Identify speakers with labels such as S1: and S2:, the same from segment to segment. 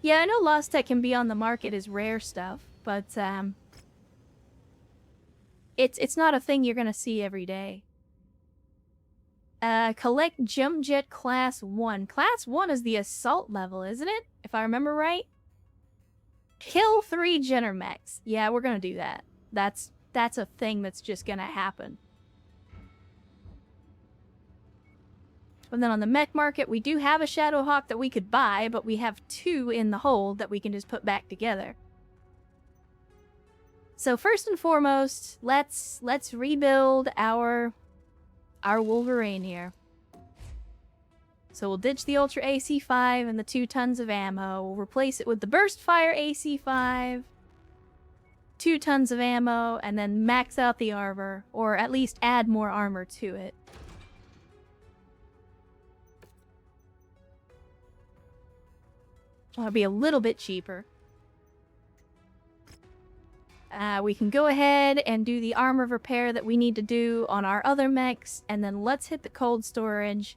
S1: Yeah, I know Lost Tech can be on the market as rare stuff, but it's not a thing you're gonna see every day. Collect Jump Jet Class 1. Class 1 is the assault level, isn't it? If I remember right. Kill 3 Genermechs. Yeah, we're gonna do that. That's a thing that's just gonna happen. And then on the mech market, we do have a Shadowhawk that we could buy, but we have 2 in the hold that we can just put back together. So first and foremost, let's rebuild our Wolverine here. So we'll ditch the Ultra AC5 and the 2 tons of ammo. We'll replace it with the Burst Fire AC5, 2 tons of ammo, and then max out the armor, or at least add more armor to it. It'll be a little bit cheaper. We can go ahead and do the armor repair that we need to do on our other mechs, and then let's hit the cold storage.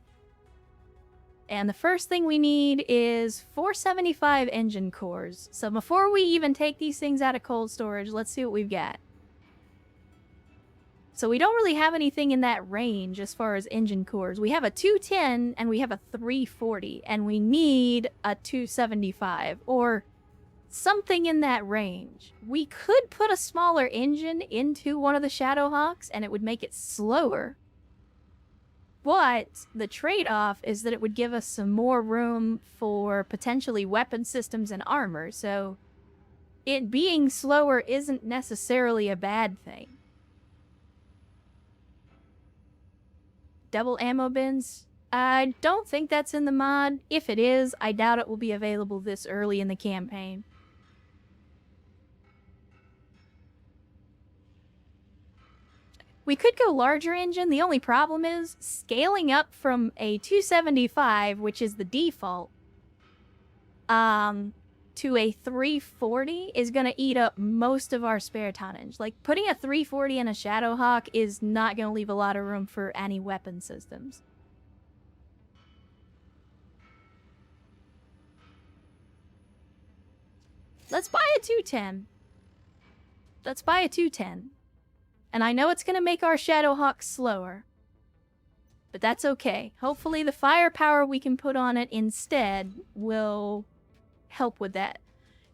S1: And the first thing we need is 475 engine cores. So before we even take these things out of cold storage, let's see what we've got. So we don't really have anything in that range as far as engine cores. We have a 210 and we have a 340, and we need a 275 or something in that range. We could put a smaller engine into one of the Shadowhawks and it would make it slower. But the trade-off is that it would give us some more room for potentially weapon systems and armor, so it being slower isn't necessarily a bad thing. Double ammo bins? I don't think that's in the mod. If it is, I doubt it will be available this early in the campaign. We could go larger engine. The only problem is scaling up from a 275, which is the default, to a 340 is going to eat up most of our spare tonnage. Like, putting a 340 in a Shadowhawk is not going to leave a lot of room for any weapon systems. Let's buy a 210. Let's buy a 210. And I know it's going to make our Shadowhawk slower, but that's okay. Hopefully the firepower we can put on it instead will help with that.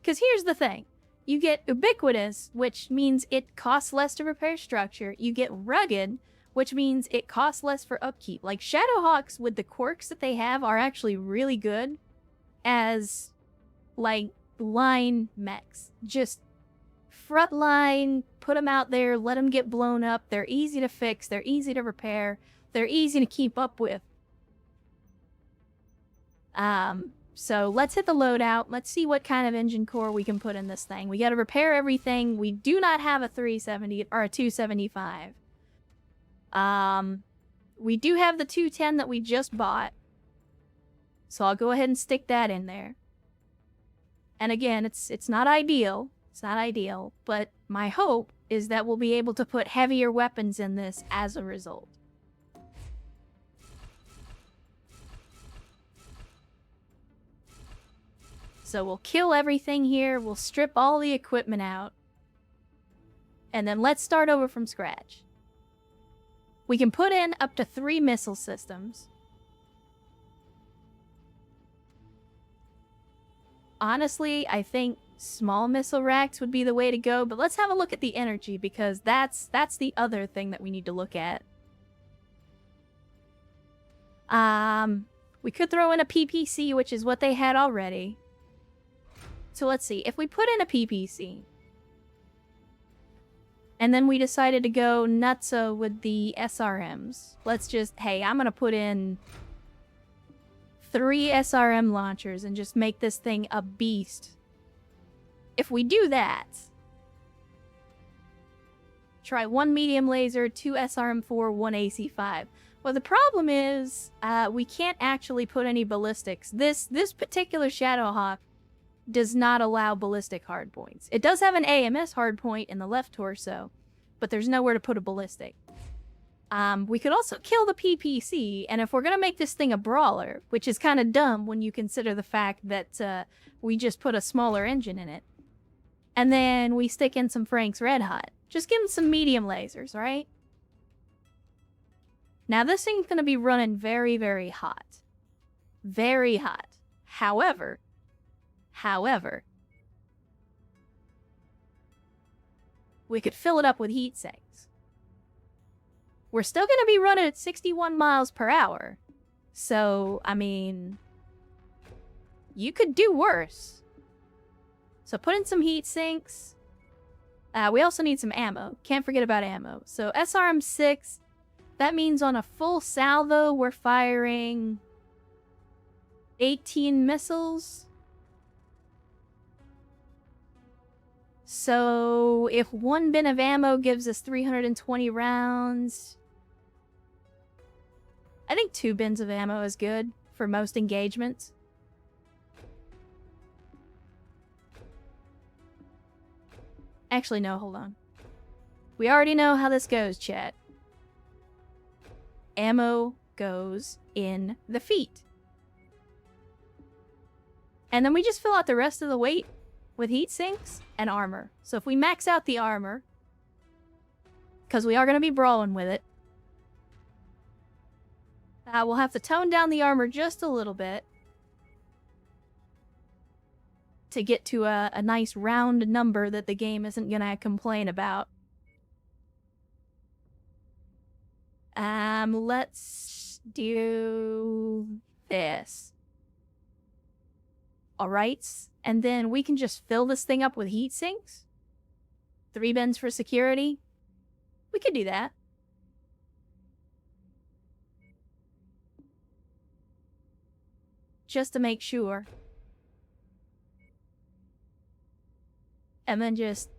S1: Because here's the thing. You get ubiquitous, which means it costs less to repair structure. You get rugged, which means it costs less for upkeep. Like, Shadowhawks with the quirks that they have are actually really good as, like, line mechs. Just front line, put them out there, let them get blown up. They're easy to fix, they're easy to repair, they're easy to keep up with. So let's hit the loadout. Let's see what kind of engine core we can put in this thing. We gotta repair everything. We do not have a 370 or a 275. We do have the 210 that we just bought, so I'll go ahead and stick that in there. And again, it's not ideal. It's not ideal, but my hope is that we'll be able to put heavier weapons in this as a result. So we'll kill everything here, we'll strip all the equipment out, and then let's start over from scratch. We can put in up to 3 missile systems. Honestly, I think small missile racks would be the way to go, but let's have a look at the energy, because that's the other thing that we need to look at. We could throw in a PPC, which is what they had already. So let's see, if we put in a PPC, and then we decided to go nutso with the SRMs, let's just, hey, I'm gonna put in 3 SRM launchers and just make this thing a beast. If we do that, try 1 medium laser, 2 SRM4, 1 AC5. Well, the problem is, we can't actually put any ballistics. This particular Shadowhawk does not allow ballistic hardpoints. It does have an AMS hardpoint in the left torso, but there's nowhere to put a ballistic. We could also kill the PPC, and if we're gonna make this thing a brawler, which is kind of dumb when you consider the fact that we just put a smaller engine in it, and then we stick in some Frank's Red Hot. Just give him some medium lasers, right? Now this thing's gonna be running very, very hot. Very hot. However, we could fill it up with heat sinks. We're still gonna be running at 61 miles per hour. So, I mean, you could do worse. So put in some heat sinks. We also need some ammo. Can't forget about ammo. So SRM-6, that means on a full salvo, we're firing 18 missiles. So if one bin of ammo gives us 320 rounds, I think 2 bins of ammo is good for most engagements. Actually, no, hold on. We already know how this goes, chat. Ammo goes in the feet. And then we just fill out the rest of the weight with heat sinks and armor. So if we max out the armor, because we are going to be brawling with it, we'll have to tone down the armor just a little bit to get to a nice round number that the game isn't going to complain about. Let's do this. Alright, and then we can just fill this thing up with heat sinks. 3 bins for security. We could do that. Just to make sure. And then just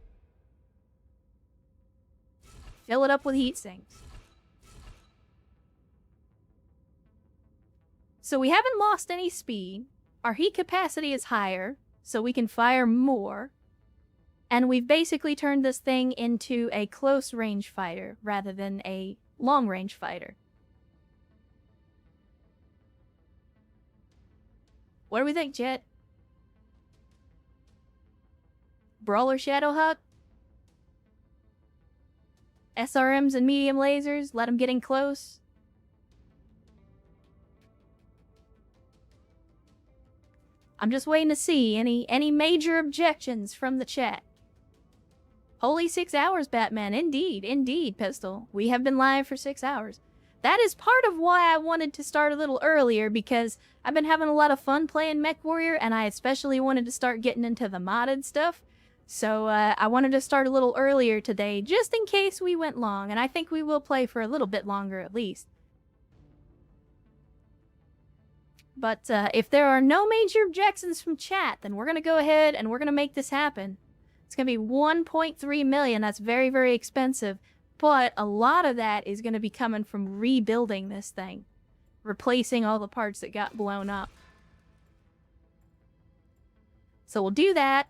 S1: fill it up with heat sinks. So we haven't lost any speed. Our heat capacity is higher, so we can fire more. And we've basically turned this thing into a close-range fighter rather than a long-range fighter. What do we think, Jet? Brawler Shadowhawk? SRMs and medium lasers? Let them get in close? I'm just waiting to see any major objections from the chat. Holy 6 hours, Batman. Indeed, Pistol. We have been live for 6 hours. That is part of why I wanted to start a little earlier, because I've been having a lot of fun playing Mechwarrior, and I especially wanted to start getting into the modded stuff. So I wanted to start a little earlier today, just in case we went long, and I think we will play for a little bit longer at least. But if there are no major objections from chat, then we're going to go ahead and we're going to make this happen. It's going to be 1.3 million. That's very, very expensive. But a lot of that is going to be coming from rebuilding this thing. Replacing all the parts that got blown up. So we'll do that.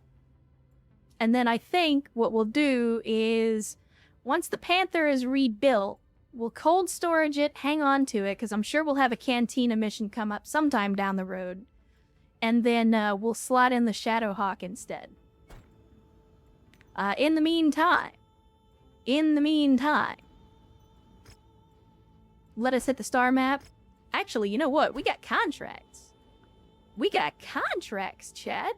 S1: And then I think what we'll do is, once the Panther is rebuilt, we'll cold storage it, hang on to it, because I'm sure we'll have a Cantina mission come up sometime down the road. And then we'll slot in the Shadowhawk instead. In the meantime, let us hit the star map. Actually, you know what? We got contracts. We got contracts, Chad.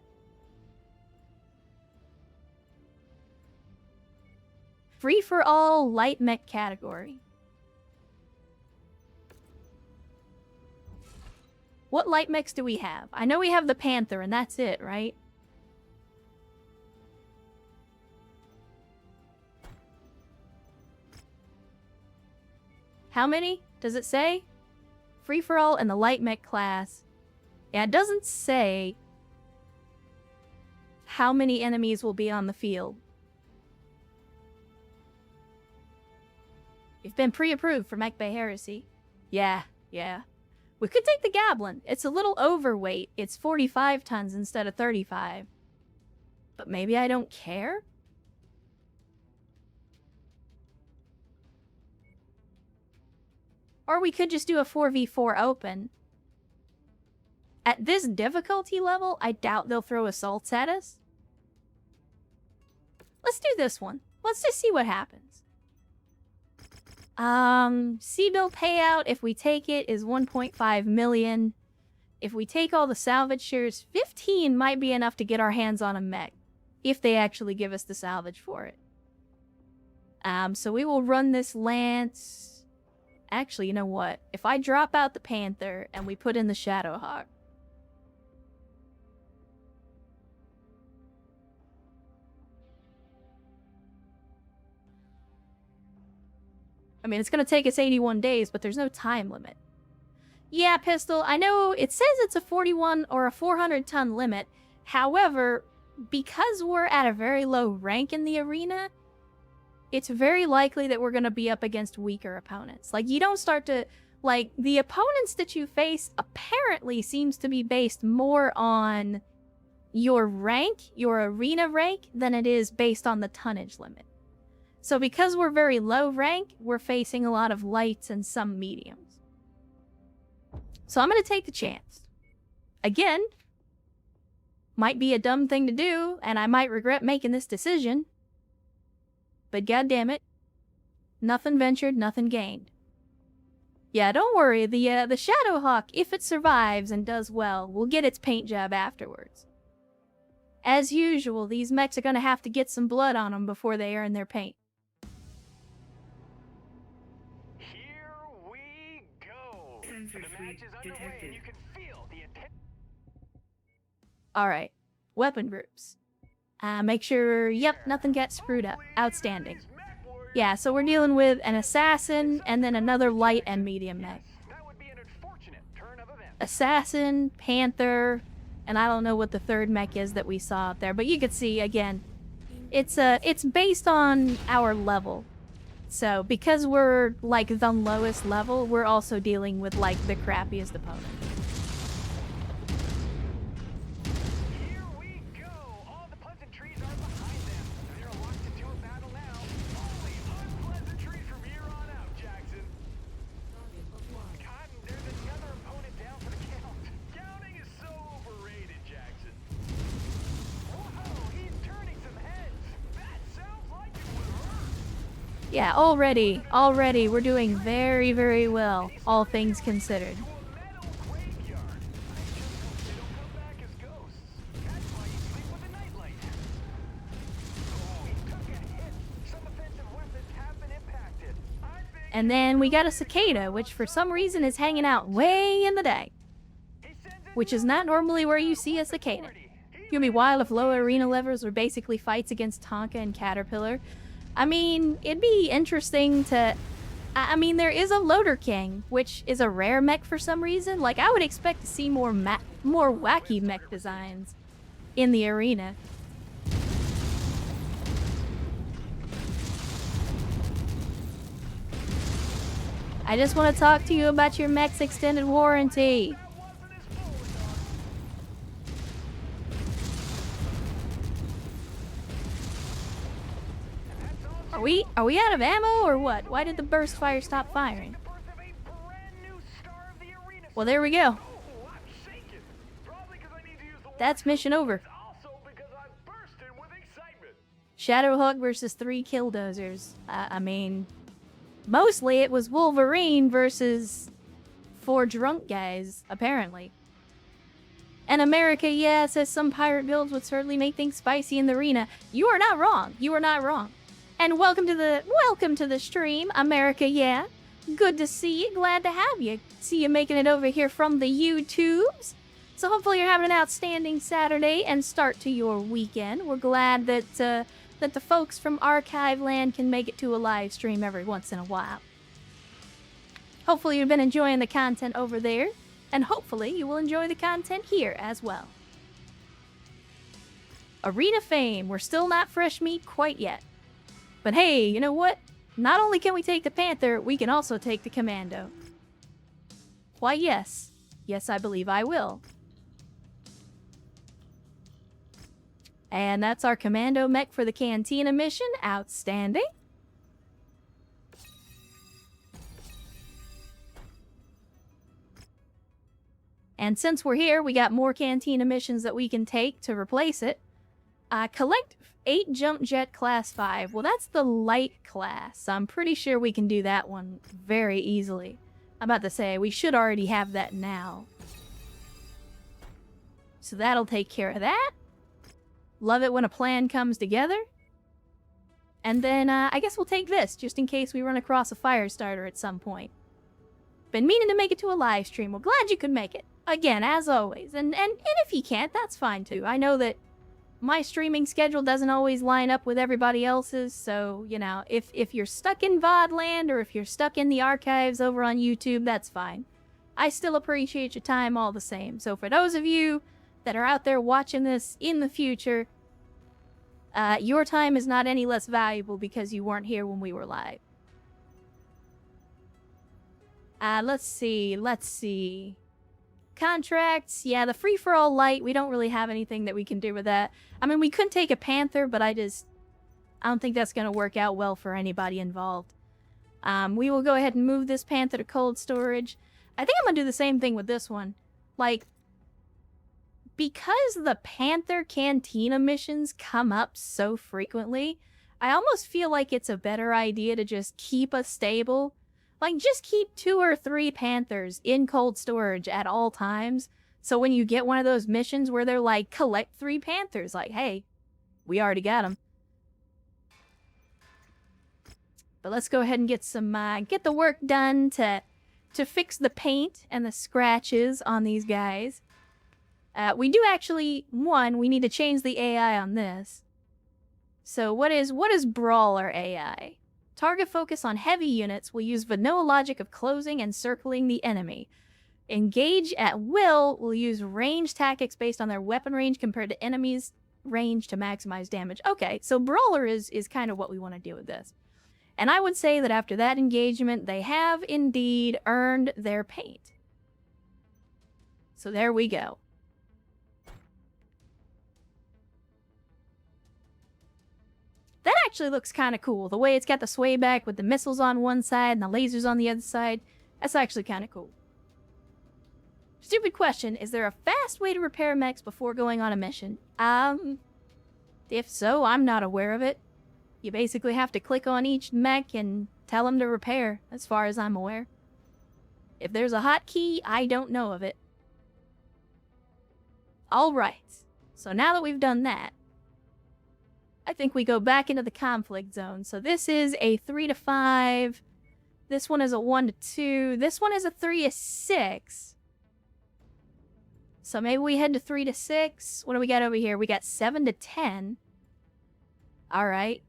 S1: Free-for-all light mech category. What light mechs do we have? I know we have the Panther, and that's it, right? How many? Does it say? Free-for-all in the light mech class. Yeah, it doesn't say how many enemies will be on the field. You've been pre-approved for Mech Bay Heresy. Yeah. We could take the Goblin. It's a little overweight. It's 45 tons instead of 35. But maybe I don't care? Or we could just do a 4v4 open. At this difficulty level, I doubt they'll throw assaults at us. Let's do this one. Let's just see what happens. C-bill payout, if we take it, is 1.5 million. If we take all the salvage shares, 15 might be enough to get our hands on a mech. If they actually give us the salvage for it. So we will run this lance. Actually, you know what? If I drop out the Panther and we put in the Shadowhawk. I mean, it's going to take us 81 days, but there's no time limit. Yeah, Pistol, I know it says it's a 41 or a 400-ton limit. However, because we're at a very low rank in the arena, it's very likely that we're going to be up against weaker opponents. Like, you don't start to... Like, the opponents that you face apparently seems to be based more on your rank, your arena rank, than it is based on the tonnage limit. So because we're very low rank, we're facing a lot of lights and some mediums. So I'm going to take the chance. Again, might be a dumb thing to do, and I might regret making this decision. But goddammit, nothing ventured, nothing gained. Yeah, don't worry, the Shadowhawk, if it survives and does well, will get its paint job afterwards. As usual, these mechs are going to have to get some blood on them before they earn their paint.
S2: Here we go. The match is underway and you can feel the intent.
S1: Alright, weapon groups. Make sure, yep, nothing gets screwed up. Outstanding. Yeah, so we're dealing with an assassin and then another light and medium mech. Assassin, Panther, and I don't know what the third mech is that we saw out there, but you could see, again, it's based on our level. So, because we're, like, the lowest level, we're also dealing with, like, the crappiest opponent.
S2: Here we go! All the pleasantries are behind them. They're locked into a battle now. Only unpleasantries from here on out, Jackson. Cotton, there's another opponent down for the count. Counting is so overrated, Jackson. Whoa, he's turning some heads. That sounds like it would hurt.
S1: Yeah, already, we're doing very, very well, all things considered. And then we got a cicada, which for some reason is hanging out way in the day. Which is not normally where you see a cicada. You'll be wild if low arena levels were basically fights against Tonka and Caterpillar. I mean, it'd be interesting to... I mean, there is a Loader King, which is a rare mech for some reason. Like, I would expect to see more wacky mech designs in the arena. I just want to talk to you about your mech's extended warranty. Are we out of ammo or what? Why did the burst fire stop firing? Well, there we go. That's mission over. Shadowhawk versus 3 Killdozers. I mean, mostly it was Wolverine versus 4 drunk guys, apparently. And America, yeah, says some pirate builds would certainly make things spicy in the arena. You are not wrong. You are not wrong. And welcome to the stream, America, yeah. Good to see you. Glad to have you. See you making it over here from the YouTubes. So hopefully you're having an outstanding Saturday and start to your weekend. We're glad that the folks from Archive Land can make it to a live stream every once in a while. Hopefully you've been enjoying the content over there, and hopefully you will enjoy the content here as well. Arena fame. We're still not fresh meat quite yet. But hey, you know what? Not only can we take the Panther, we can also take the Commando. Why, yes. Yes, I believe I will. And that's our Commando mech for the Cantina mission. Outstanding. And since we're here, we got more Cantina missions that we can take to replace it. Collect 8 jump jet class 5. Well, that's the light class, so I'm pretty sure we can do that one very easily. I'm about to say, we should already have that now. So that'll take care of that. Love it when a plan comes together. And then, I guess we'll take this, just in case we run across a fire starter at some point. Been meaning to make it to a live stream. Well, glad you could make it. Again, as always. And if you can't, that's fine too. I know that my streaming schedule doesn't always line up with everybody else's, so, you know, if you're stuck in VOD land or if you're stuck in the archives over on YouTube, that's fine. I still appreciate your time all the same. So for those of you that are out there watching this in the future, your time is not any less valuable because you weren't here when we were live. Let's see. Contracts, yeah, the free-for-all light, we don't really have anything that we can do with that. I mean, we could take a Panther, but I don't think that's going to work out well for anybody involved. We will go ahead and move this Panther to cold storage. I think I'm going to do the same thing with this one. Like, because the Panther Cantina missions come up so frequently, I almost feel like it's a better idea to just keep a stable. Like, just keep 2 or 3 Panthers in cold storage at all times. So when you get one of those missions where they're like, collect 3 Panthers, like, hey, we already got them. But let's go ahead and get some, get the work done to fix the paint and the scratches on these guys. We do actually, we need to change the AI on this. So what is Brawler AI? Target focus on heavy units will use vanilla logic of closing and circling the enemy. Engage at will will use range tactics based on their weapon range compared to enemies' range to maximize damage. Okay, so Brawler is kind of what we want to do with this. And I would say that after that engagement, they have indeed earned their paint. So there we go. That actually looks kind of cool. The way it's got the sway back with the missiles on one side and the lasers on the other side. That's actually kind of cool. Stupid question. Is there a fast way to repair mechs before going on a mission? If so, I'm not aware of it. You basically have to click on each mech and tell them to repair, as far as I'm aware. If there's a hotkey, I don't know of it. Alright. So now that we've done that, I think we go back into the conflict zone. So this is a 3 to 5. This one is a 1 to 2. This one is a 3 to 6. So maybe we head to 3 to 6. What do we got over here? We got 7 to 10. Alright.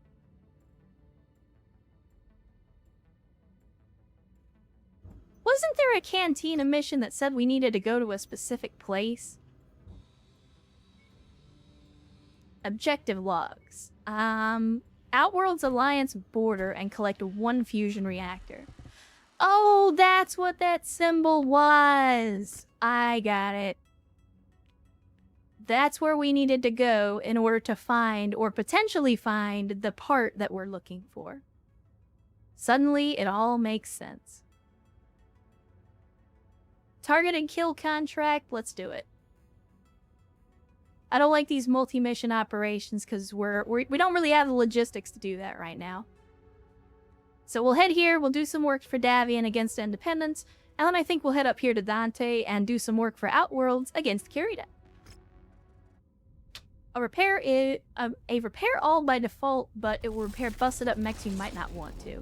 S1: Wasn't there a Cantina mission that said we needed to go to a specific place? Objective logs. Outworld's Alliance border and collect 1 fusion reactor. Oh, that's what that symbol was. I got it. That's where we needed to go in order to find, or potentially find, the part that we're looking for. Suddenly, it all makes sense. Target and kill contract, let's do it. I don't like these multi-mission operations because we don't really have the logistics to do that right now. So we'll head here, we'll do some work for Davian against Independence, and then I think we'll head up here to Dante and do some work for Outworlds against Kirida. A repair all by default, but it will repair busted up mechs you might not want to.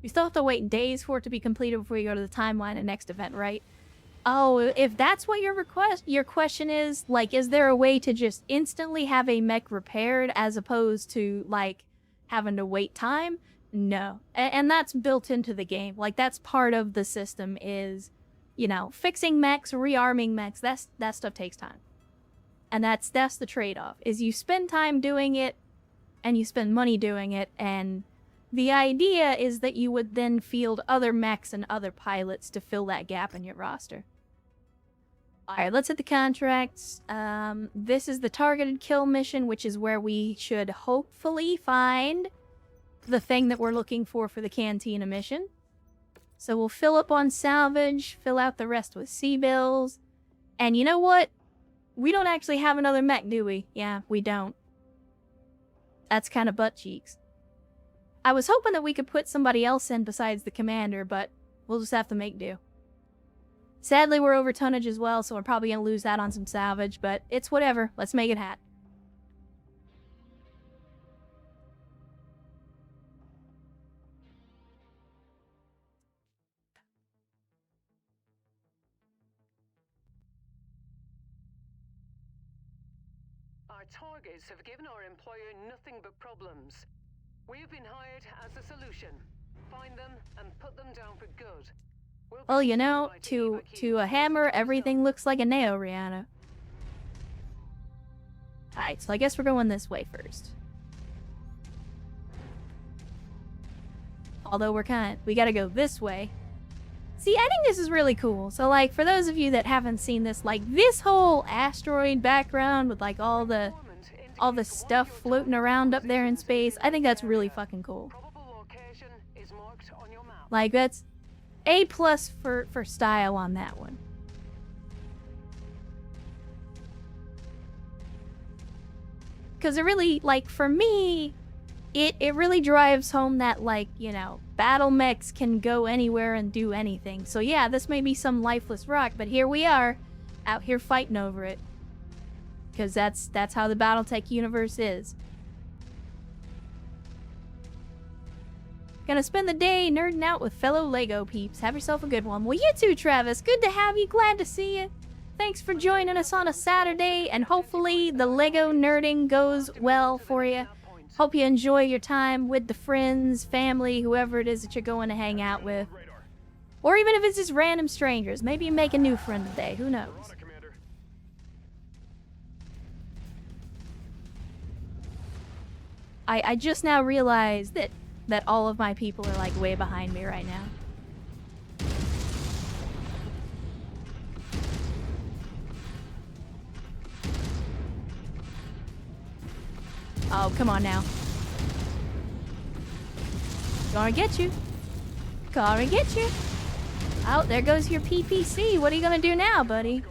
S1: We still have to wait days for it to be completed before you go to the timeline and next event, right? Oh, if that's what your question is, like, is there a way to just instantly have a mech repaired as opposed to, like, having to wait time? No. And that's built into the game. Like, that's part of the system is, you know, fixing mechs, rearming mechs, that stuff takes time. And that's the trade-off, is you spend time doing it, and you spend money doing it, and the idea is that you would then field other mechs and other pilots to fill that gap in your roster. Alright, let's hit the contracts. This is the targeted kill mission, which is where we should hopefully find the thing that we're looking for the Cantina mission. So we'll fill up on salvage, fill out the rest with sea bills. And you know what? We don't actually have another mech, do we? Yeah, we don't. That's kind of butt cheeks. I was hoping that we could put somebody else in besides the commander, but we'll just have to make do. Sadly, we're over tonnage as well, so we're probably going to lose that on some salvage, but it's whatever. Let's make it happen.
S3: Our targets have given our employer nothing but problems. We have been hired as a solution. Find them and put them down for good.
S1: Well, you know, to a hammer, everything looks like a nail, Rihanna. Alright, so I guess we're going this way first. Although we gotta go this way. See, I think this is really cool. So, like, for those of you that haven't seen this, like, this whole asteroid background with, like, all the stuff floating around up there in space, I think that's really fucking cool. Like, that's A+ for style on that one. Because it really, like, for me, it really drives home that, like, you know, battle mechs can go anywhere and do anything. So yeah, this may be some lifeless rock, but here we are, out here fighting over it. Because that's how the Battletech universe is. Gonna spend the day nerding out with fellow LEGO peeps. Have yourself a good one. Well, you too, Travis. Good to have you. Glad to see you. Thanks for joining us on a Saturday, and hopefully the LEGO nerding goes well for you. Hope you enjoy your time with the friends, family, whoever it is that you're going to hang out with. Or even if it's just random strangers. Maybe you make a new friend today. Who knows? I just now realized that all of my people are, like, way behind me right now. Oh, come on now. Gonna get you. Gonna get you. Oh, there goes your PPC. What are you gonna do now, buddy?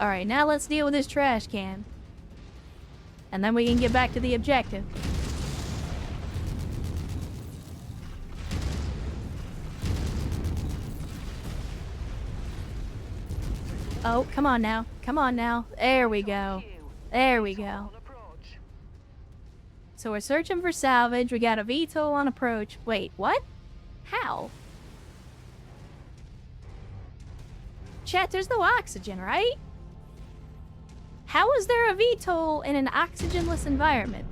S1: Alright, now let's deal with this trash can. And then we can get back to the objective. Oh, come on now. Come on now. There we go. There we go. So we're searching for salvage. We got a VTOL on approach. Wait, what? How? Chat, there's no oxygen, right? How is there a VTOL in an oxygenless environment?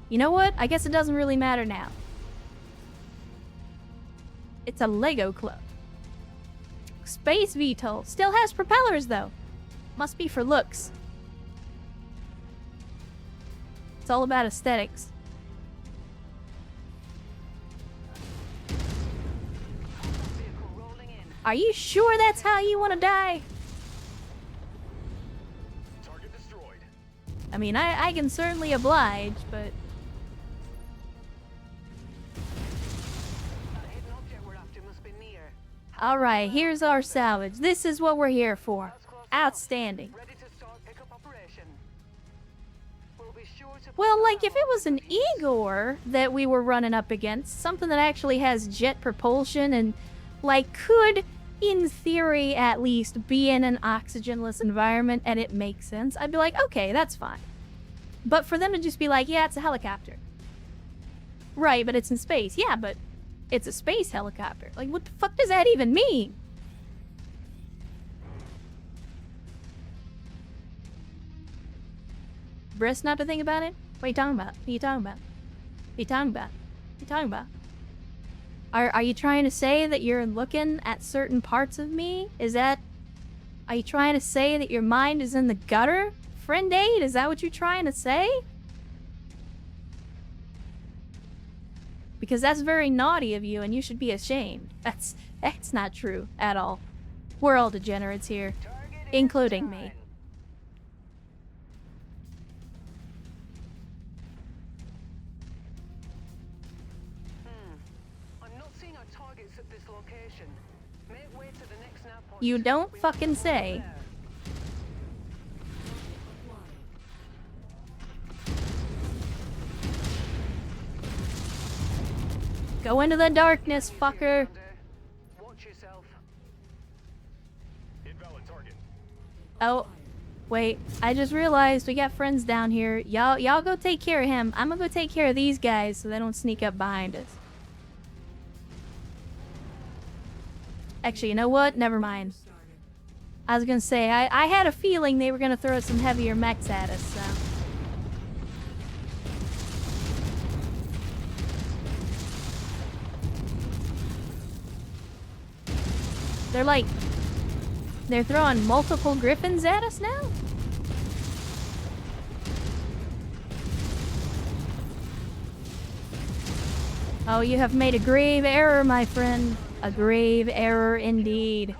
S1: You know what? I guess it doesn't really matter now. It's a LEGO club. Space VTOL. Still has propellers, though. Must be for looks. It's all about aesthetics. Are you sure that's how you want to die?
S2: Target destroyed.
S1: I mean, I can certainly oblige, but... Alright, here's our salvage. This is what we're here for. Outstanding. Well, like, if it was an Igor that we were running up against, something that actually has jet propulsion and, like, could, in theory at least, be in an oxygenless environment and it makes sense, I'd be like, okay, that's fine. But for them to just be like, yeah, it's a helicopter. Right, but it's in space. Yeah, but it's a space helicopter. Like, what the fuck does that even mean? Breast not to think about it? What are you talking about? What are you talking about? What are you talking about? What are you talking about? Are you trying to say that you're looking at certain parts of me? Is that... Are you trying to say that your mind is in the gutter? Friend aid? Is that what you're trying to say? Because that's very naughty of you and you should be ashamed. That's not true at all. We're all degenerates here,
S2: Target
S1: including me.
S3: I'm not seeing our targets at this location. Make way to the next nav point.
S1: You don't
S3: We
S1: fucking
S3: will
S1: say.
S3: there.
S1: Go into the darkness, fucker.
S3: Watch yourself.
S2: Invalid target.
S1: Oh, wait. I just realized we got friends down here. Y'all go take care of him. I'm gonna go take care of these guys so they don't sneak up behind us. Actually, you know what? Never mind. I was gonna say, I had a feeling they were gonna throw some heavier mechs at us, so. They're throwing multiple griffins at us now? Oh, you have made a grave error, my friend. A grave error indeed.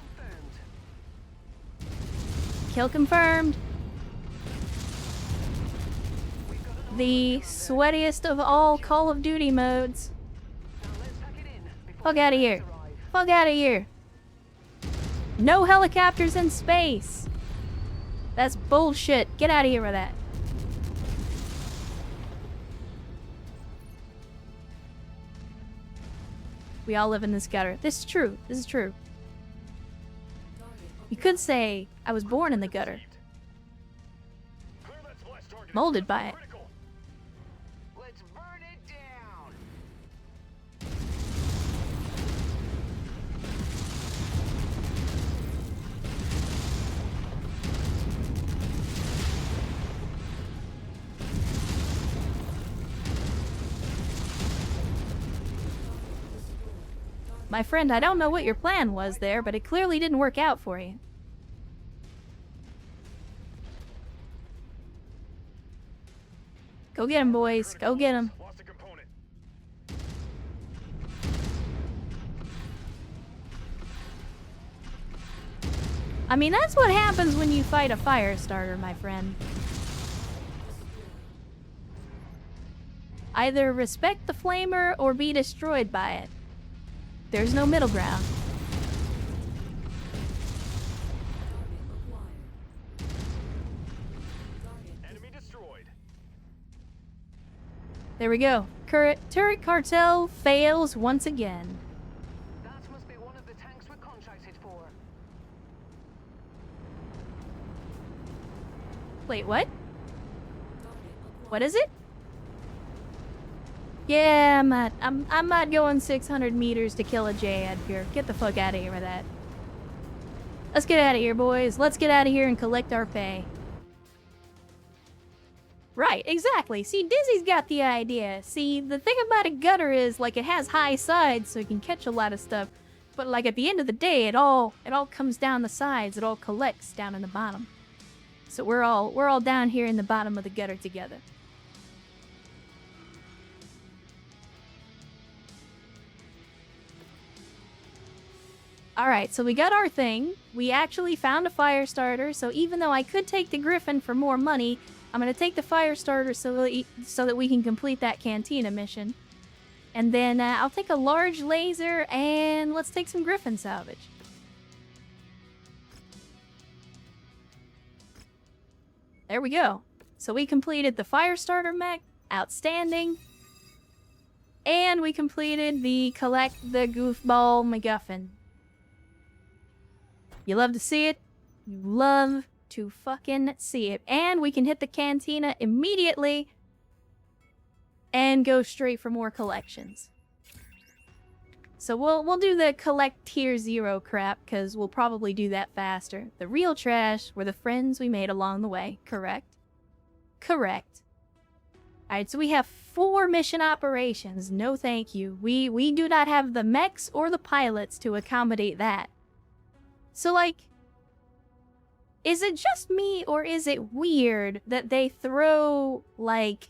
S1: Kill confirmed. The sweatiest of all Call of Duty modes.
S3: Now let's pack it in before
S1: Fuck
S3: the
S1: out of
S3: guards
S1: here.
S3: arrive.
S1: Fuck out of here. No helicopters in space. That's bullshit. Get out of here with that. We all live in this gutter. This is true. This is true. You could say I was born in the gutter,
S2: Clear that splash target.
S1: molded by it.
S2: Critical.
S3: Let's burn it down.
S1: My friend, I don't know what your plan was there, but it clearly didn't work out for you. Go get him, boys. Go get him.
S2: Lost a component.
S1: I mean, that's what happens when you fight a fire starter, my friend. Either respect the flamer or be destroyed by it. There's no middle ground.
S2: Enemy destroyed.
S1: There we go. Turret cartel fails once again.
S3: That must be one of the tanks we're contracted for.
S1: Wait, what? What is it? Yeah, I'm not going 600 meters to kill a J here. Get the fuck out of here with that. Let's get out of here, boys. Let's get out of here and collect our pay. Right, exactly. See, Dizzy's got the idea. See, the thing about a gutter is, like, it has high sides, so you can catch a lot of stuff. But, like, at the end of the day, it all comes down the sides. It all collects down in the bottom. So we're all down here in the bottom of the gutter together. Alright, so we got our thing. We actually found a fire starter, so even though I could take the Griffin for more money, I'm gonna take the fire starter so that we can complete that cantina mission. And then I'll take a large laser and let's take some Griffin salvage. There we go. So we completed the fire starter mech. Outstanding. And we completed the collect the goofball MacGuffin. You love to see it. You love to fucking see it. And we can hit the cantina immediately and go straight for more collections. So we'll do the collect tier 0 crap, because we'll probably do that faster. The real trash were the friends we made along the way, correct? Correct. Alright, so we have 4 mission operations. No thank you. We do not have the mechs or the pilots to accommodate that. So, like, is it just me or is it weird that they throw, like,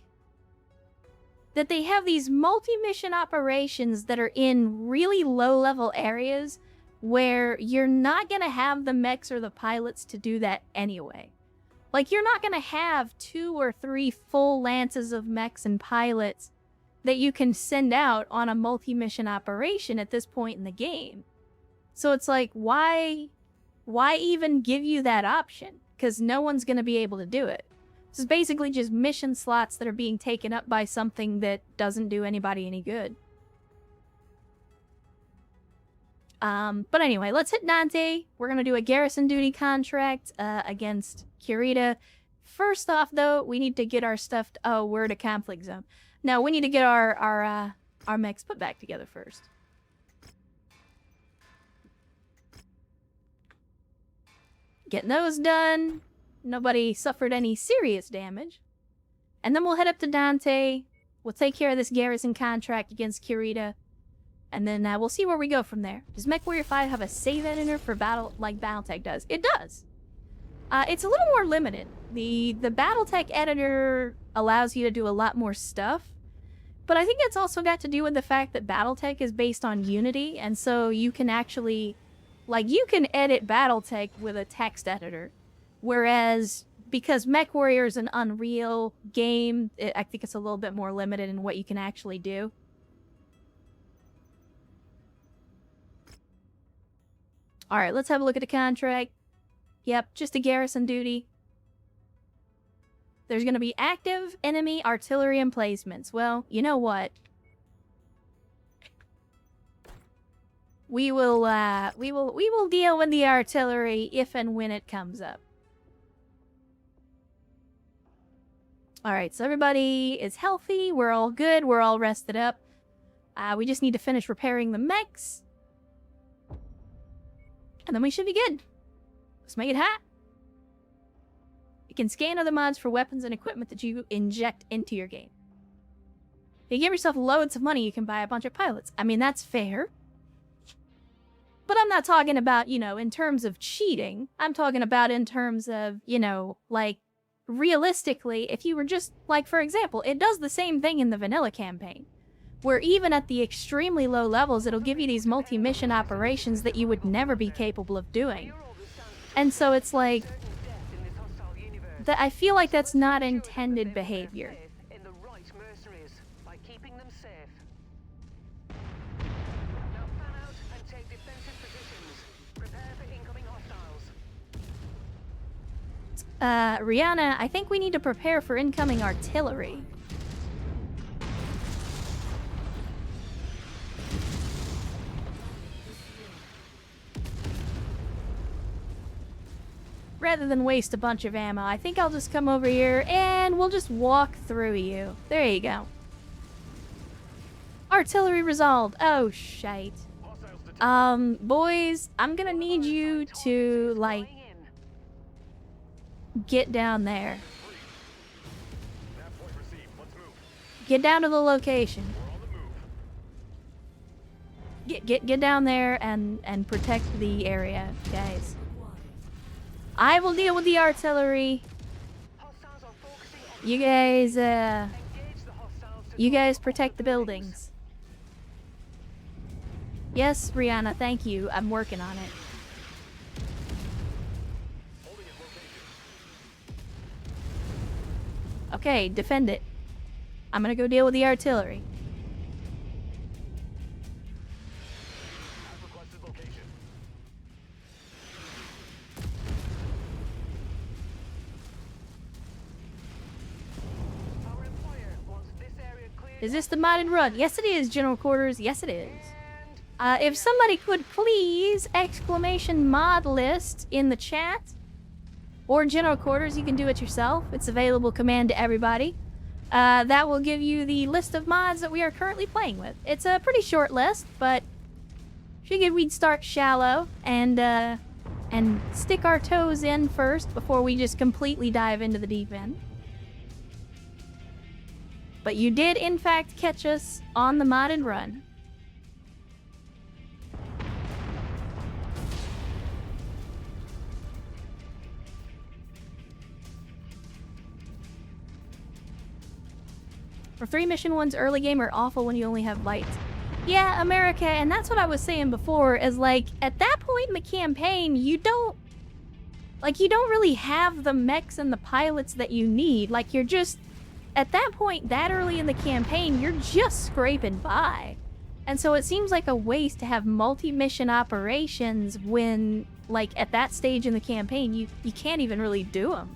S1: that they have these multi-mission operations that are in really low-level areas where you're not going to have the mechs or the pilots to do that anyway. Like, you're not going to have 2 or 3 full lances of mechs and pilots that you can send out on a multi-mission operation at this point in the game. So it's like, why even give you that option? Because no one's going to be able to do it. This is basically just mission slots that are being taken up by something that doesn't do anybody any good. But anyway, let's hit Dante. We're going to do a garrison duty contract against Kurita. First off, though, we need to get our stuff... Oh, we're at a conflict zone. No, we need to get our mechs put back together first. Getting those done. Nobody suffered any serious damage. And then we'll head up to Dante. We'll take care of this garrison contract against Kurita. And then we'll see where we go from there. Does Mechwarrior 5 have a save editor for battle like Battletech does? It does. It's a little more limited. The Battletech editor allows you to do a lot more stuff. But I think it's also got to do with the fact that Battletech is based on Unity. And so you can actually... Like, you can edit Battletech with a text editor. Whereas, because Mechwarrior is an Unreal game, I think it's a little bit more limited in what you can actually do. Alright, let's have a look at the contract. Yep, just a garrison duty. There's going to be active enemy artillery emplacements. Well, you know what? We will deal with the artillery if and when it comes up. Alright, so everybody is healthy. We're all good. We're all rested up. We just need to finish repairing the mechs. And then we should be good. Let's make it hot. You can scan other mods for weapons and equipment that you inject into your game. If you give yourself loads of money, you can buy a bunch of pilots. I mean, that's fair. But I'm not talking about, you know, in terms of cheating. I'm talking about in terms of, you know, like, realistically, if you were just, like, for example, it does the same thing in the vanilla campaign. Where even at the extremely low levels, it'll give you these multi-mission operations that you would never be capable of doing. And so it's like, I feel like that's not intended behavior.
S3: In the right mercenaries by keeping them safe. Now fan out and take defensive positions. Prepare for incoming hostiles.
S1: Rihanna, I think we need to prepare for incoming artillery. Rather than waste a bunch of ammo, I think I'll just come over here and we'll just walk through you. There you go. Artillery resolved. Oh, shite. Boys, I'm gonna need you to, like, get down there. Get down to the location. Get down there and protect the area, guys. I will deal with the artillery. You guys protect the buildings. Yes, Rihanna, thank you. I'm working on it. Okay, defend it. I'm gonna go deal with the artillery. Is this the modded run? Yes, it is, General Quarters. Yes, it is. If somebody could please exclamation modlist in the chat. Or General Quarters, you can do it yourself. It's available command to everybody. That will give you the list of mods that we are currently playing with. It's a pretty short list, but figured we'd start shallow and stick our toes in first before we just completely dive into the deep end. But you did, in fact, catch us on the modded run. Or 3 mission ones early game are awful when you only have lights. Yeah, America, and that's what I was saying before, is like, at that point in the campaign, you don't really have the mechs and the pilots that you need. Like, you're just, at that point, that early in the campaign, you're just scraping by. And so it seems like a waste to have multi-mission operations when, like, at that stage in the campaign, you can't even really do them.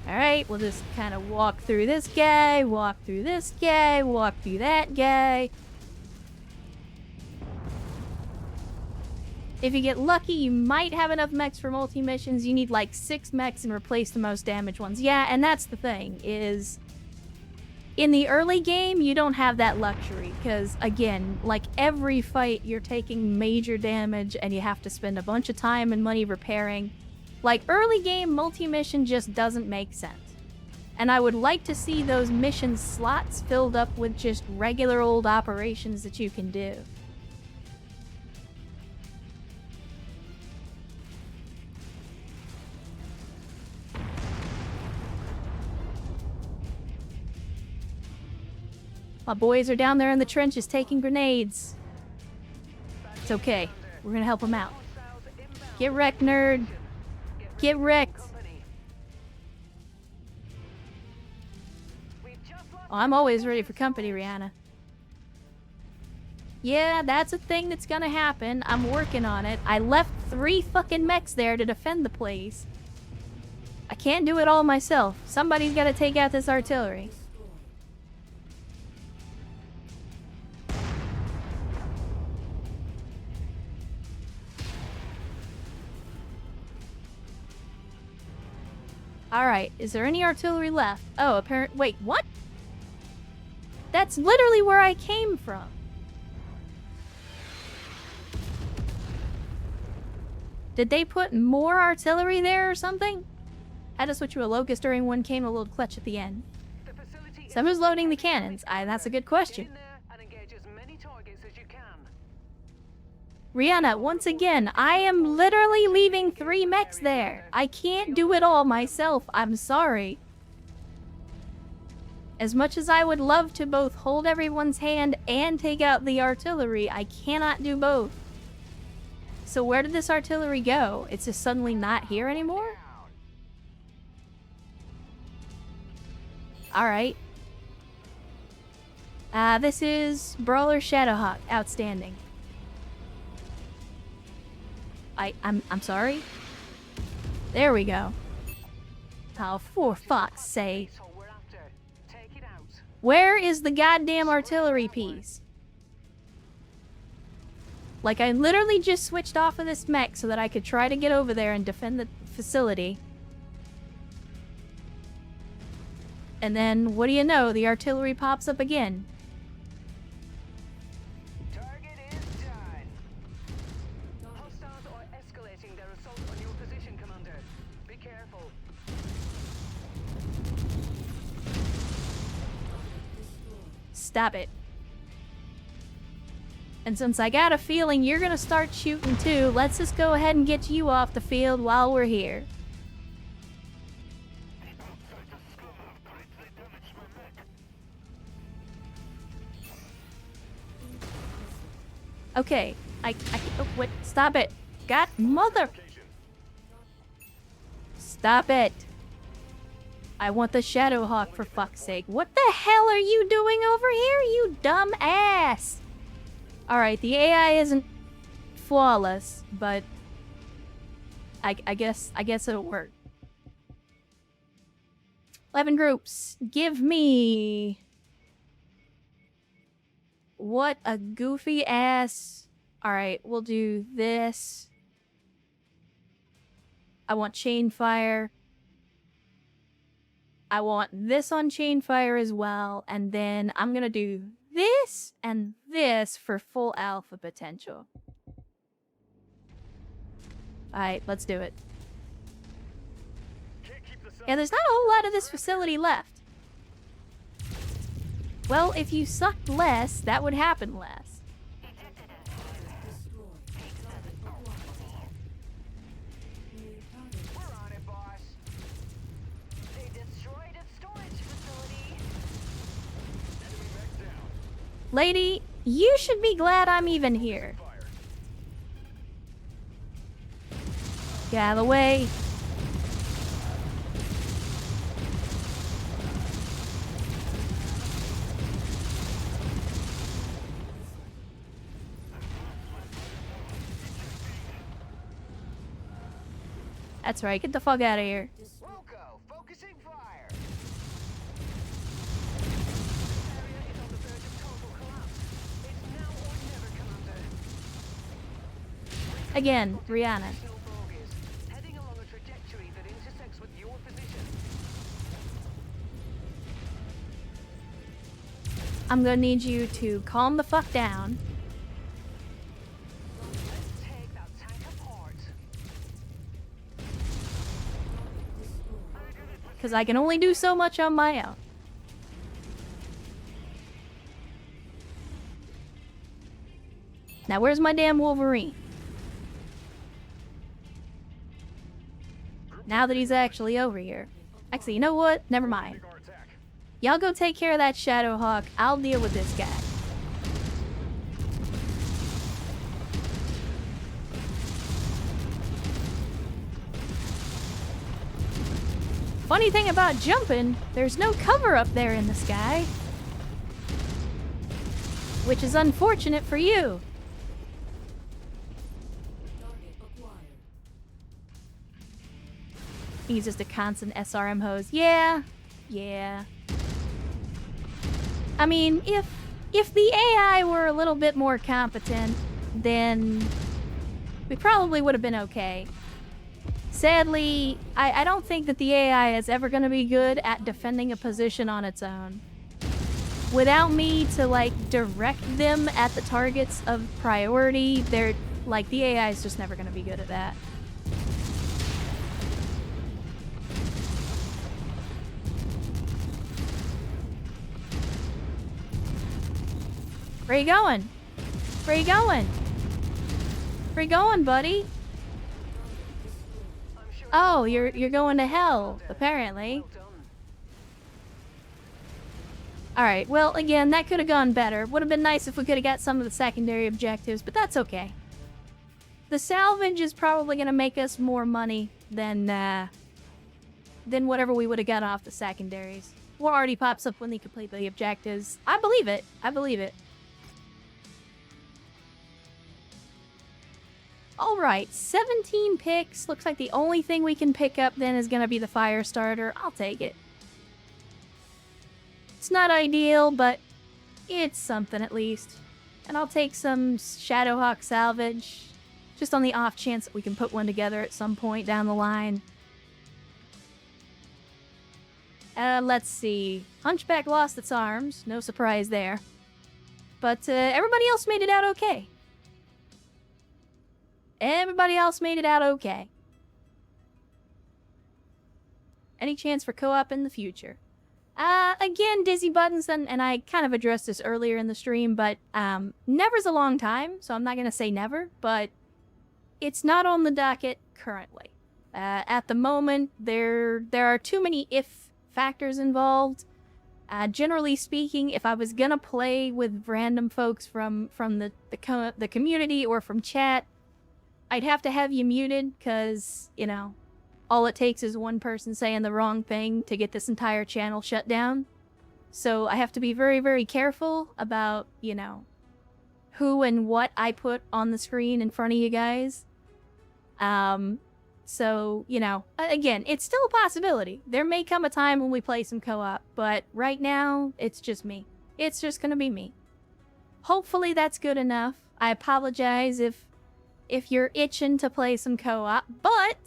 S1: Alright, we'll just kind of walk through this guy, walk through this guy, walk through that guy. If you get lucky, you might have enough mechs for multi-missions. You need like 6 mechs and replace the most damaged ones. Yeah, and that's the thing, is in the early game, you don't have that luxury. Because, again, like every fight, you're taking major damage and you have to spend a bunch of time and money repairing. Like, early game multi-mission just doesn't make sense. And I would like to see those mission slots filled up with just regular old operations that you can do. My boys are down there in the trenches taking grenades. It's okay. We're gonna help them out. Get wrecked, nerd. Get wrecked. Oh, I'm always ready for company, Rihanna. Yeah, that's a thing that's gonna happen. I'm working on it. I left 3 fucking mechs there to defend the place. I can't do it all myself. Somebody's gotta take out this artillery. Alright, is there any artillery left? Oh, wait, what? That's literally where I came from. Did they put more artillery there or something? Had to switch to a locust during one came a little clutch at the end. So who's loading the cannons? That's a good question. Rihanna, once again, I am literally leaving 3 mechs there. I can't do it all myself. I'm sorry. As much as I would love to both hold everyone's hand and take out the artillery, I cannot do both. So where did this artillery go? It's just suddenly not here anymore? Alright. This is Brawler Shadowhawk. Outstanding. I'm sorry? There we go. Oh, for fuck's sake. Where is the goddamn artillery piece? Like, I literally just switched off of this mech so that I could try to get over there and defend the facility. And then, what do you know, the artillery pops up again.
S2: Target is done. Hostiles are escalating their assault on your position, Commander. Be careful.
S1: Stop it. And since I got a feeling you're gonna start shooting too, let's just go ahead and get you off the field while we're here. Okay, oh, wait, stop it. God, mother. Stop it. I want the Shadowhawk, for fuck's sake. What the hell are you doing over here, you dumb ass? Alright, the AI isn't flawless, but I guess it'll work. 11 groups. Give me... What a goofy ass... Alright, we'll do this. I want chain fire. I want this on chain fire as well, and then I'm gonna do this and this for full alpha potential. Alright, let's do it. Yeah, there's not a whole lot of this facility left. Well, if you sucked less, that would happen less.
S2: We're on it, boss.
S1: Lady, you should be glad I'm even here. Get out of the way. That's right, get the fuck out of here.
S2: Wilco, focusing fire.
S3: Area is on the verge of total collapse. It's now or never, Commander.
S1: Again, Rihanna.
S3: Additional bogies, heading along a trajectory that intersects with your position.
S1: I'm gonna need you to calm the fuck down.
S3: Let's take that tank apart.
S1: Because I can only do so much on my own. Now, where's my damn Wolverine? Now that he's actually over here. Actually, you know what? Never mind.
S2: Our attack.
S1: Y'all go take care of that Shadowhawk. I'll deal with this guy. Funny thing about jumping, there's no cover up there in the sky. Which is unfortunate for you. He's just a constant SRM hose. Yeah. I mean, if the AI were a little bit more competent, then we probably would have been okay. Sadly, I don't think that the AI is ever going to be good at defending a position on its own. Without me to, like, direct them at the targets of priority, they're, like, the AI is just never going to be good at that. Where you going? Where you going? Where you going, buddy? Oh, you're going to hell, apparently.
S3: Well done.
S1: Alright, well, again, that could have gone better. Would have been nice if we could have got some of the secondary objectives, but that's okay. The salvage is probably going to make us more money than whatever we would have got off the secondaries. War already pops up when they complete the objectives. I believe it. I believe it. Alright, 17 picks. Looks like the only thing we can pick up then is going to be the fire starter. I'll take it. It's not ideal, but it's something at least. And I'll take some Shadowhawk salvage, just on the off chance that we can put one together at some point down the line. Let's see. Hunchback lost its arms. No surprise there. But everybody else made it out okay. Everybody else made it out okay. Any chance for co-op in the future? Again, Dizzy Buttons, and I kind of addressed this earlier in the stream, but never's a long time, so I'm not going to say never, but it's not on the docket currently. At the moment, there are too many if factors involved. Generally speaking, if I was going to play with random folks from the community or from chat, I'd have to have you muted, because, you know, all it takes is one person saying the wrong thing to get this entire channel shut down. So I have to be very, very careful about, you know, who and what I put on the screen in front of you guys. So, you know, again, it's still a possibility. There may come a time when we play some co-op, but right now, it's just me. It's just gonna be me. Hopefully that's good enough. I apologize if you're itching to play some co-op, but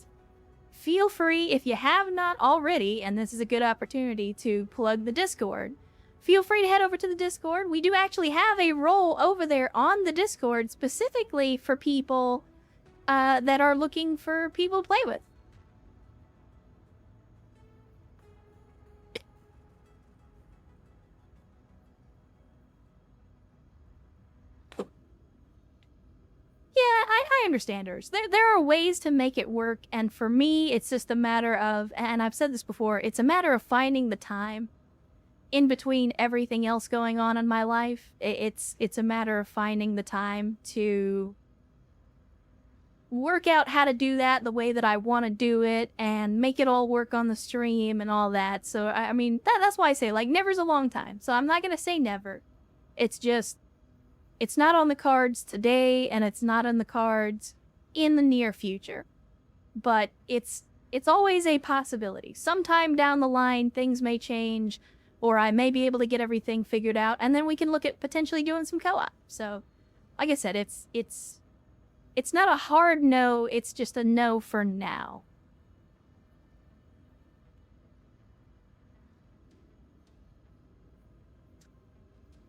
S1: feel free, if you have not already, and this is a good opportunity to plug the Discord, feel free to head over to the Discord. We do actually have a role over there on the Discord specifically for people that are looking for people to play with. Yeah, I understand hers. There are ways to make it work, and for me, it's just a matter of, and I've said this before, it's a matter of finding the time. in between everything else going on in my life, it's a matter of finding the time to work out how to do that the way that I want to do it and make it all work on the stream and all that. So, I mean, that's why I say, like, never's a long time. So I'm not going to say never. It's just, it's not on the cards today, and it's not on the cards in the near future. But it's always a possibility. Sometime down the line, things may change, or I may be able to get everything figured out, and then we can look at potentially doing some co-op. So, like I said, it's not a hard no, it's just a no for now.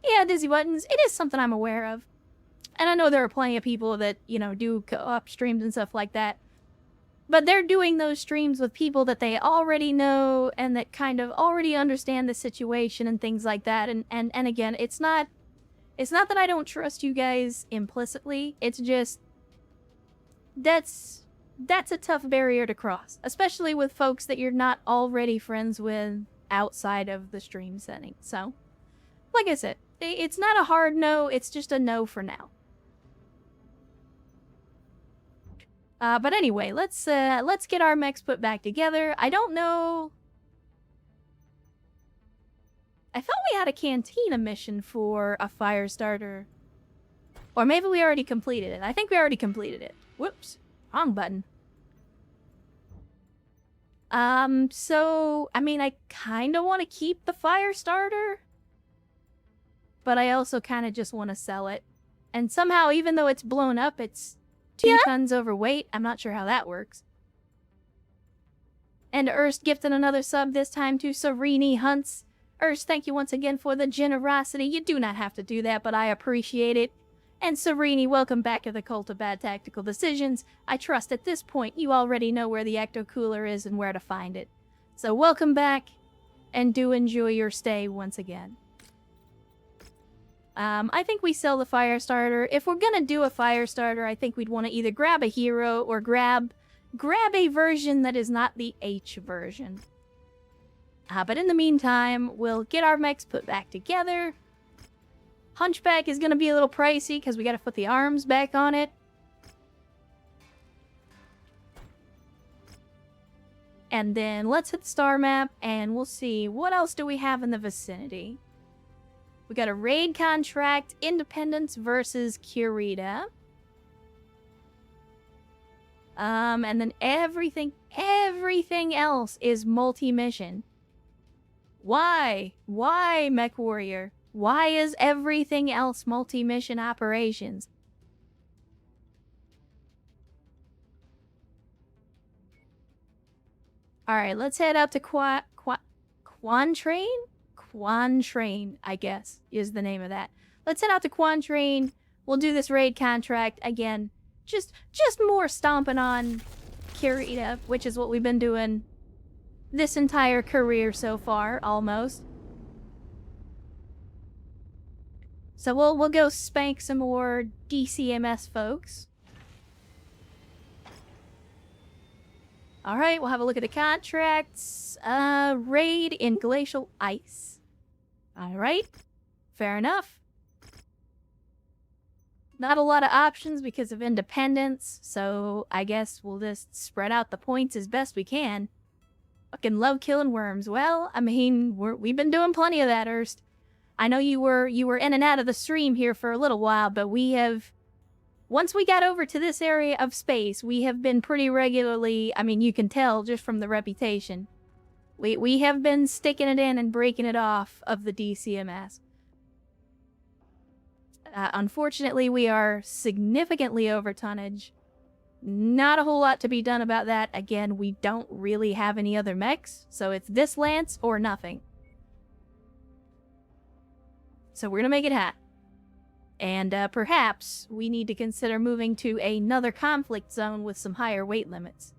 S1: Yeah, Dizzy Buttons, it is something I'm aware of. And I know there are plenty of people that, you know, do co-op streams and stuff like that. But they're doing those streams with people that they already know and that kind of already understand the situation and things like that. And again, it's not that I don't trust you guys implicitly. It's just that's a tough barrier to cross, especially with folks that you're not already friends with outside of the stream setting. So, like I said, it's not a hard no, it's just a no for now. But anyway, let's get our mechs put back together. I don't know. I thought we had a cantina mission for a fire starter. Or maybe we already completed it. I think we already completed it. Whoops. Wrong button. So, I mean, I kind of want to keep the fire starter. But I also kind of just want to sell it. And somehow, even though it's blown up, it's 2 tons overweight. I'm not sure how that works. And Erst gifted another sub, this time to Serene Hunts. Erst, thank you once again for the generosity. You do not have to do that, but I appreciate it. And Serene, welcome back to the Cult of Bad Tactical Decisions. I trust at this point you already know where the Ecto Cooler is and where to find it. So welcome back, and do enjoy your stay once again. I think we sell the fire starter. If we're gonna do a fire starter, I think we'd want to either grab a hero or grab a version that is not the H version. But in the meantime, we'll get our mechs put back together. Hunchback is gonna be a little pricey because we gotta put the arms back on it. And then let's hit the star map and we'll see what else do we have in the vicinity. We got a raid contract, Independence versus Kurita. And then everything else is multi-mission. Why? Why, Mechwarrior? Why is everything else multi-mission operations? Alright, let's head out to Quantrain? Quantrain, I guess, is the name of that. Let's head out to Quantrain. We'll do this raid contract again. Just more stomping on Kurita, which is what we've been doing this entire career so far, almost. So we'll go spank some more DCMS folks. Alright, we'll have a look at the contracts. Raid in Glacial Ice. Alright, fair enough. Not a lot of options because of independence, so I guess we'll just spread out the points as best we can. Fucking love killing worms. Well, I mean, we've been doing plenty of that, Erst. I know you were in and out of the stream here for a little while, but we have... Once we got over to this area of space, we have been pretty regularly... I mean, you can tell just from the reputation. We have been sticking it in and breaking it off of the DCMS. Unfortunately, we are significantly over tonnage. Not a whole lot to be done about that. Again, we don't really have any other mechs, so it's this Lance or nothing. So we're gonna make it happen. And perhaps we need to consider moving to another conflict zone with some higher weight limits.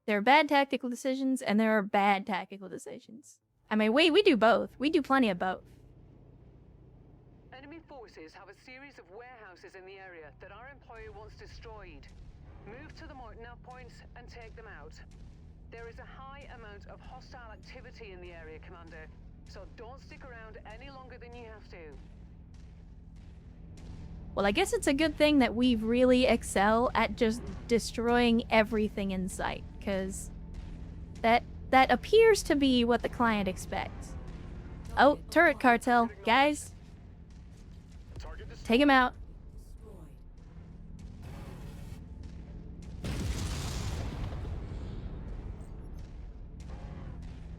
S1: There are bad tactical decisions, and there are bad tactical decisions. I mean, we do both. We do plenty of both.
S3: Enemy forces have a series of warehouses in the area that our employer wants destroyed. Move to the marked nav points and take them out. There is a high amount of hostile activity in the area, Commander, so don't stick around any longer than you have to.
S1: Well, I guess it's a good thing that we really excel at just destroying everything in sight, because that appears to be what the client expects. Oh, turret cartel. Guys,
S2: Target destroyed.
S1: take him out.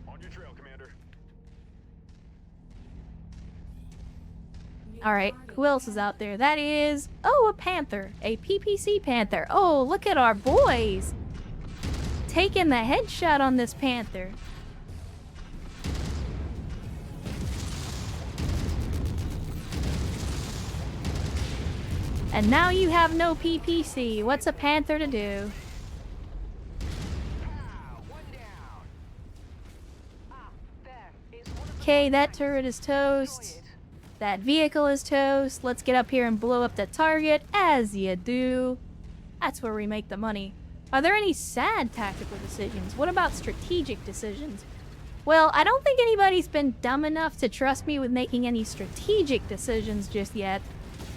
S2: On your trail, Commander.
S1: Alright, who else is out there? That is... Oh, a panther. A PPC panther. Oh, look at our boys! Taking the headshot on this panther. And now you have no PPC. What's a panther to do?
S2: One down.
S3: There is one of the
S1: Okay, that turret is toast. That vehicle is toast. Let's get up here and blow up the target, as you do. That's where we make the money. Are there any sad tactical decisions? What about strategic decisions? Well, I don't think anybody's been dumb enough to trust me with making any strategic decisions just yet.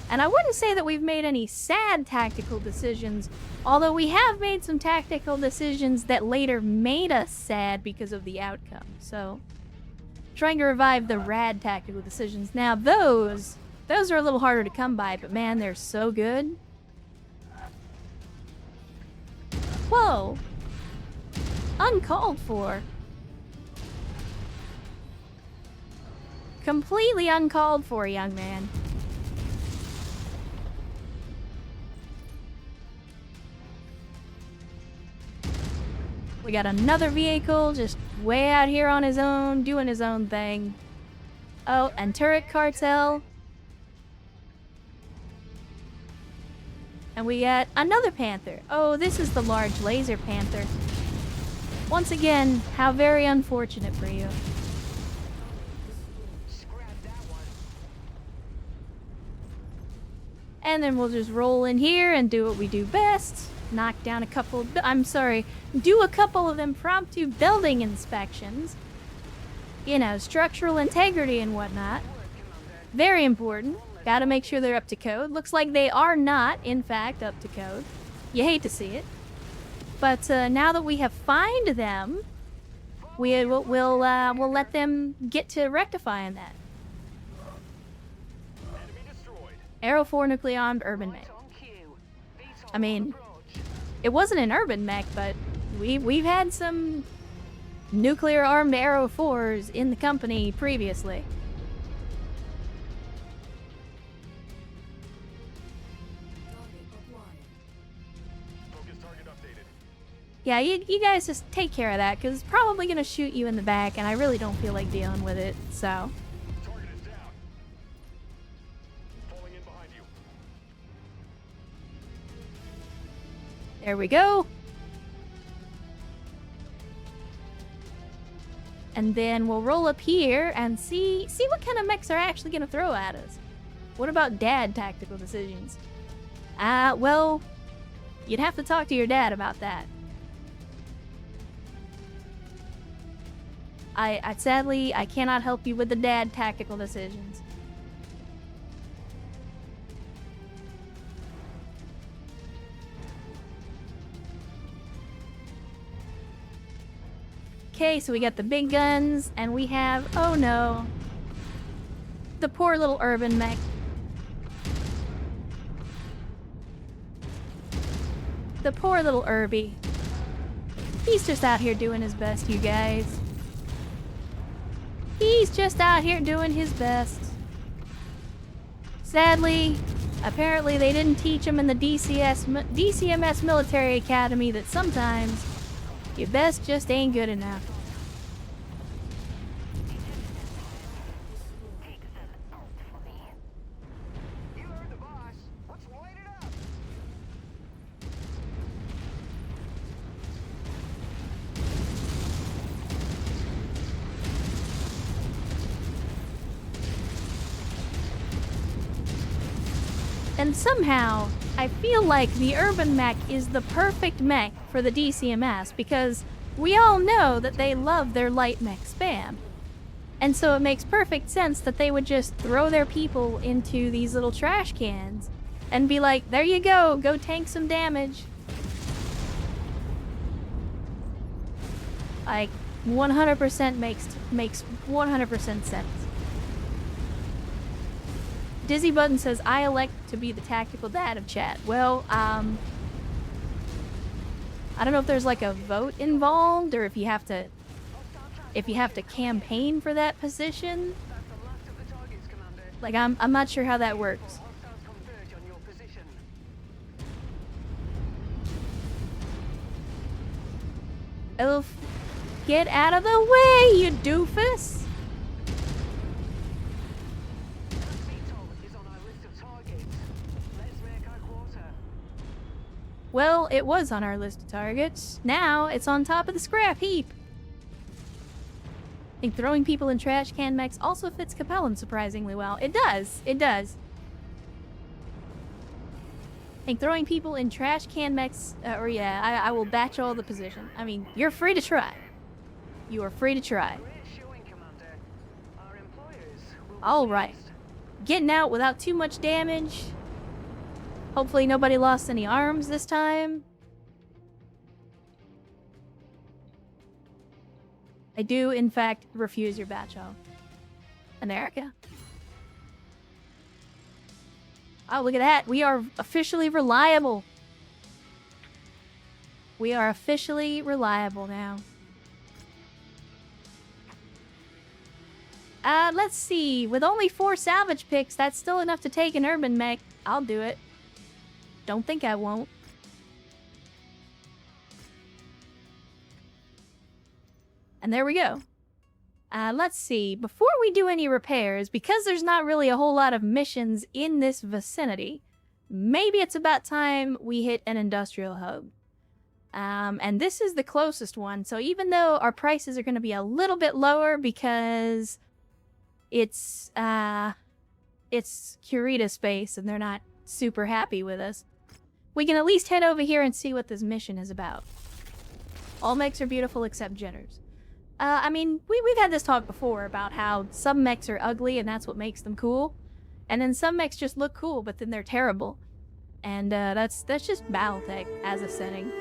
S1: And I wouldn't say that we've made any sad tactical decisions, although we have made some tactical decisions that later made us sad because of the outcome. So, trying to revive the rad tactical decisions. Now those are a little harder to come by, but man, they're so good. Whoa! Uncalled for. Completely uncalled for, young man. We got another vehicle just way out here on his own, doing his own thing. Oh, and turret cartel. And we got another panther. Oh, this is the large laser panther. Once again, how very unfortunate for you.
S2: Scrap that one.
S1: And then we'll just roll in here and do what we do best. Knock down a couple do a couple of impromptu building inspections. You know, structural integrity and whatnot. Very important. Gotta make sure they're up to code. Looks like they are not, in fact, up to code. You hate to see it. But now that we have fined them, we'll let them get to rectifying that.
S2: Enemy destroyed.
S1: Arrow 4 nuclear armed urban mech.
S3: on cue. Veto
S1: I mean,
S3: approach.
S1: it wasn't an urban mech, but we've had some nuclear armed Arrow 4s in the company previously.
S2: Focus target updated.
S1: Yeah, you guys just take care of that, because it's probably going to shoot you in the back, and I really don't feel like dealing with it, so...
S2: Target is down. Falling in behind you.
S1: There we go. And then we'll roll up here and see what kind of mechs are actually going to throw at us. What about dad tactical decisions? Well, you'd have to talk to your dad about that. Sadly, I cannot help you with the dad tactical decisions. Okay, so we got the big guns, and we have, oh no, the poor little urban mech. The poor little Irby. He's just out here doing his best, you guys. He's just out here doing his best. Sadly, apparently they didn't teach him in the DCMS Military Academy that sometimes your best just ain't good enough.
S2: You heard the boss. Let's light it up.
S1: And somehow, I feel like the urban mech is the perfect mech for the DCMS because we all know that they love their light mech spam. And so it makes perfect sense that they would just throw their people into these little trash cans and be like, there you go tank some damage. Like, 100% makes 100% sense. Dizzy Button says, I elect to be the tactical dad of chat. Well, I don't know if there's like a vote involved or if you have to campaign for that position.
S3: That's the last of the targets, Commander.
S1: Like, I'm not sure how that works.
S3: Hostiles converge on your position.
S1: Elf, get out of the way, you doofus!
S3: Beetle is on our list of targets. Let's make our quarter.
S1: Well, it was on our list of targets. Now, it's on top of the scrap heap. I think throwing people in trash can mechs also fits Capellan surprisingly well. It does. It does. I think throwing people in trash can mechs, I will batch all the position. I mean, you're free to try. You are free to try.
S3: Great showing, Commander. Our employers will be
S1: All right.
S3: pleased.
S1: Getting out without too much damage. Hopefully nobody lost any arms this time. I do, in fact, refuse your batch off. America. Oh, look at that. We are officially reliable. We are officially reliable now. Let's see. With only 4 salvage picks, that's still enough to take an urban mech. I'll do it. Don't think I won't. And there we go. Let's see. Before we do any repairs, because there's not really a whole lot of missions in this vicinity, maybe it's about time we hit an industrial hub. And this is the closest one, so even though our prices are going to be a little bit lower because it's Curita space and they're not super happy with us, we can at least head over here and see what this mission is about. All mechs are beautiful except jitters. I mean, we've had this talk before about how some mechs are ugly and that's what makes them cool. And then some mechs just look cool, but then they're terrible. And that's just Battletech as a setting.